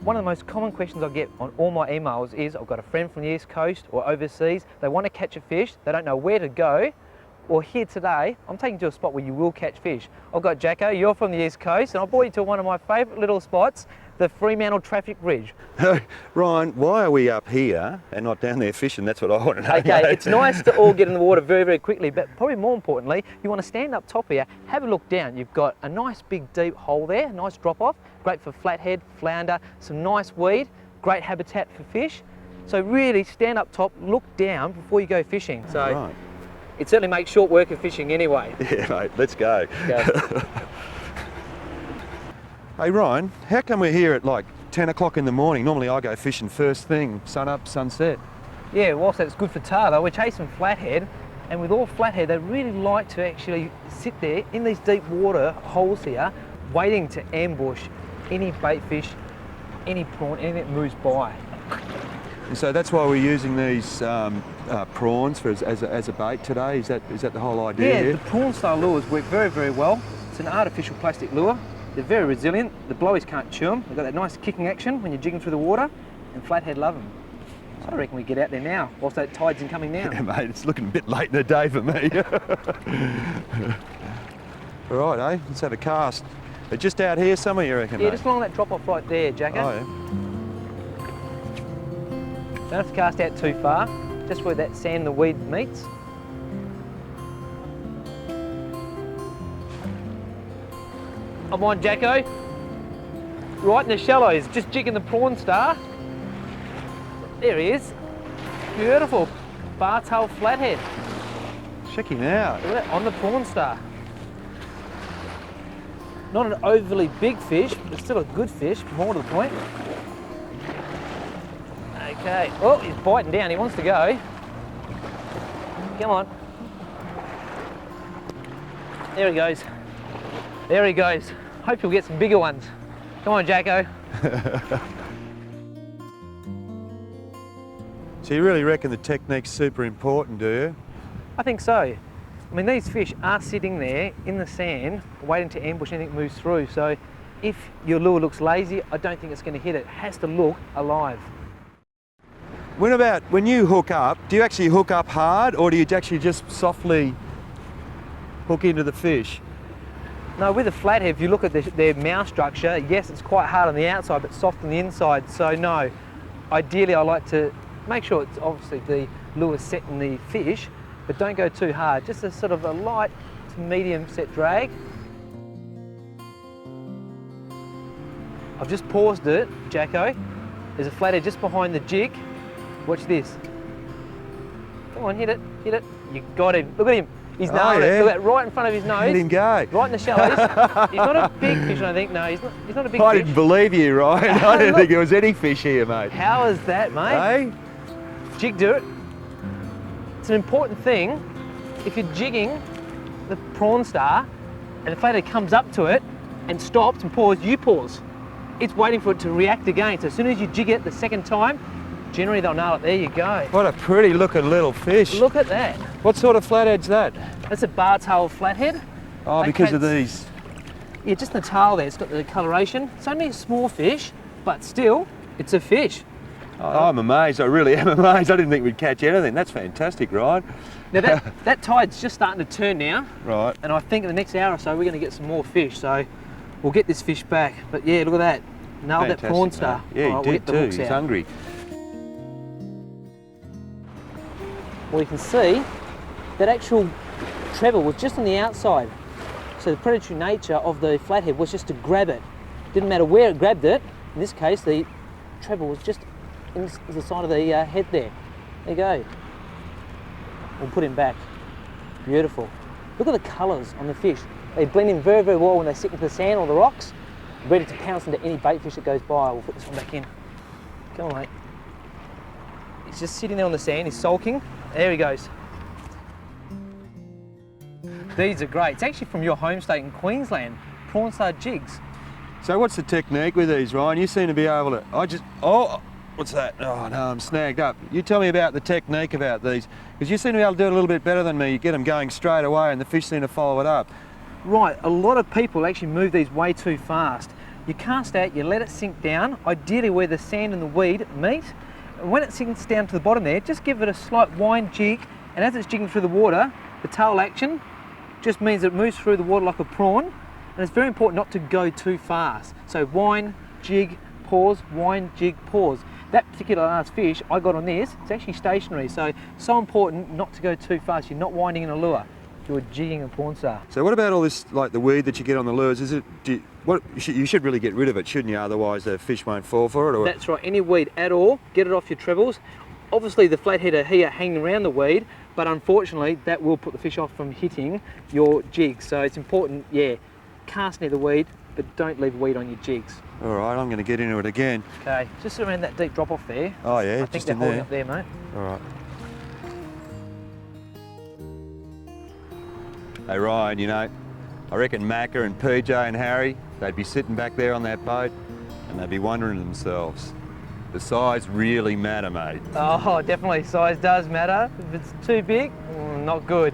One of the most common questions I get on all my emails is, I've got a friend from the East Coast or overseas, they want to catch a fish, they don't know where to go, or here today, I'm taking you to a spot where you will catch fish. I've got Jacko, you're from the East Coast, and I brought you to one of my favourite little spots, the Fremantle Traffic Bridge. Ryan, why are we up here and not down there fishing? That's what I want to know. Okay, it's nice to all get in the water very, very quickly, but probably more importantly, you want to stand up top here, have a look down. You've got a nice big deep hole there, nice drop off, great for flathead, flounder, some nice weed, great habitat for fish. So really stand up top, look down before you go fishing. So Right. it certainly makes short work of fishing anyway. Yeah, mate, let's go. Go. Hey Ryan, how come we're here at like 10 o'clock in the morning? Normally I go fishing first thing, sun up, sunset. Yeah, whilst that's good for tailor, we're chasing flathead, and with all flathead, they really like to actually sit there in these deep water holes here, waiting to ambush any bait fish, any prawn, anything that moves by. And so that's why we're using these prawns as a bait today. Is that the whole idea Yeah, here? the prawn style lures work very, very well. It's an artificial plastic lure. They're very resilient. The blowies can't chew them. They've got that nice kicking action when you're jigging through the water, and flathead love them. So I reckon we get out there now, whilst that tide's incoming now. Yeah, mate, it's looking a bit late in the day for me. All right, eh? Let's have a cast. But just out here somewhere, you reckon, Yeah, mate? just along that drop off right there, Jacko. Oh, yeah. Don't have to cast out too far, just where that sand and the weed meets. I'm on, Jacko. Right in the shallows, just jigging the prawn star. There he is. Beautiful bar-tail flathead. Check him out. Look at that, on the prawn star. Not an overly big fish, but still a good fish, more to the point. Okay, oh, he's biting down, he wants to go. Come on. There he goes. There he goes. Hope you'll get some bigger ones. Come on, Jacko. So you really reckon the technique's super important, do you? I think so. I mean, these fish are sitting there in the sand, waiting to ambush anything that moves through. So if your lure looks lazy, I don't think it's going to hit it. It has to look alive. When you hook up, do you actually hook up hard, or do you actually just softly hook into the fish? No, with a flathead, if you look at their mouth structure, yes, it's quite hard on the outside, but soft on the inside. So no, ideally I like to make sure it's obviously the lure set in the fish, but don't go too hard. Just a sort of a light to medium set drag. I've just paused it, Jacko. There's a flathead just behind the jig. Watch this. Come on, hit it, hit it. You got him. Look at him. He's nailed it. Look at that, right in front of his nose. Let him go. Right in the shallows. He's not a big fish, I think. No, he's not a big I fish. didn't believe you, Ryan. I didn't think there was any fish here, mate. How is that, mate? Hey? Jigged it. It's an important thing. If you're jigging the prawn star and the flathead comes up to it and stops and pauses, you pause. It's waiting for it to react again. So as soon as you jig it the second time, generally they'll nail it. There you go. What a pretty looking little fish. Look at that. What sort of flathead's that? That's a bar-tail flathead. Oh, because of these. Yeah, just the tail there. It's got the coloration. It's only a small fish, but still, it's a fish. Oh, I'm amazed. I really am amazed. I didn't think we'd catch anything. That's fantastic, Ryan. Now that tide's just starting to turn now. Right. And I think in the next hour or so we're going to get some more fish. So we'll get this fish back. But yeah, look at that. Nailed that prawn star. Mate. Yeah, All he right, did we'll too. get the hooks He's out. hungry. Well, you can see that actual treble was just on the outside. So the predatory nature of the flathead was just to grab it. Didn't matter where it grabbed it. In this case, the treble was just in the side of the head there. There you go. We'll put him back. Beautiful. Look at the colours on the fish. They blend in very, very well when they sit into the sand or the rocks, ready to pounce into any bait fish that goes by. We'll put this one back in. Come on, mate. He's just sitting there on the sand, he's sulking. There he goes. These are great. It's actually from your home state in Queensland, prawn star jigs. So what's the technique with these, Ryan? You seem to be able to... Oh, what's that? Oh no, I'm snagged up. You tell me about the technique about these, because you seem to be able to do it a little bit better than me. You get them going straight away and the fish seem to follow it up. Right, a lot of people actually move these way too fast. You cast out, you let it sink down, ideally where the sand and the weed meet. And when it sinks down to the bottom there, just give it a slight wind jig, and as it's jigging through the water, the tail action just means it moves through the water like a prawn, and it's very important not to go too fast. So wind, jig, pause, wind, jig, pause. That particular last fish I got on this, it's actually stationary, so important not to go too fast. You're not winding in a lure, you're jigging a prawn star. So what about all this, like the weed that you get on the lures? Is it, you should really get rid of it, shouldn't you? Otherwise the fish won't fall for it? Or? That's right, any weed at all, get it off your trebles. Obviously the flathead are here hanging around the weed, but unfortunately that will put the fish off from hitting your jigs. So it's important, yeah, cast near the weed, but don't leave weed on your jigs. All right, I'm going to get into it again. Okay, just around that deep drop off there. Oh yeah, I think just they're in holding there. up there, mate. All right. Hey Ryan, you know, I reckon Macca and PJ and Harry, they'd be sitting back there on that boat and they'd be wondering to themselves, the size really matter, mate. Oh, definitely, size does matter. If it's too big, not good.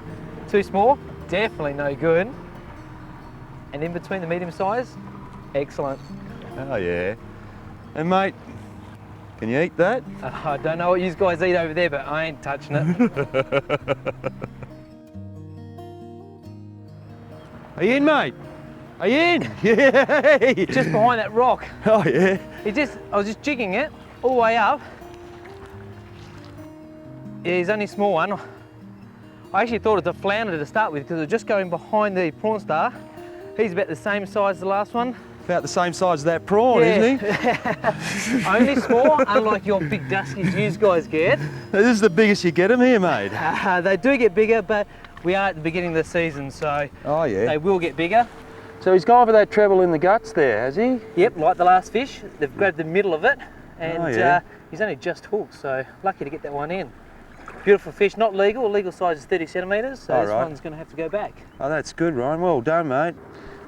Too small, definitely no good. And in between the medium size, excellent. Oh yeah. And mate, can you eat that? I don't know what you guys eat over there, but I ain't touching it. Are you in, mate? Are you in? Yeah. Just behind that rock. Oh yeah. I was just jigging it all the way up. Yeah, he's only a small one. I actually thought it was a flounder to start with because it was just going behind the prawn star. He's about the same size as the last one. About the same size as that prawn, isn't he? Only small, unlike your big duskies you guys get. This is the biggest you get them here, mate. They do get bigger, but we are at the beginning of the season, so oh yeah. they will get bigger. So he's gone for that treble in the guts there, has he? Yep, like the last fish. They've grabbed the middle of it, and oh, yeah. He's only just hooked, so lucky to get that one in. Beautiful fish, not legal. Legal size is 30 centimetres, so this one's going to have to go back. Oh, that's good, Ryan. Well done, mate.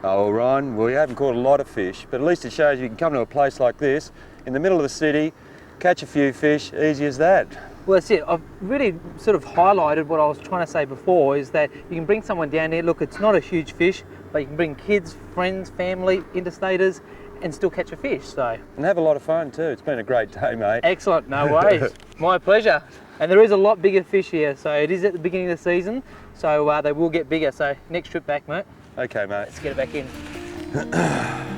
Oh, well, Ryan, well, you haven't caught a lot of fish, but at least it shows you can come to a place like this, in the middle of the city, catch a few fish, easy as that. Well, that's it. I've really sort of highlighted what I was trying to say before, is that you can bring someone down there. Look, it's not a huge fish, but you can bring kids, friends, family, interstaters, and still catch a fish, so. And have a lot of fun too. It's been a great day, mate. Excellent, no worries. My pleasure. And there is a lot bigger fish here, so it is at the beginning of the season, so they will get bigger. So next trip back, mate. Okay, mate. Let's get it back in.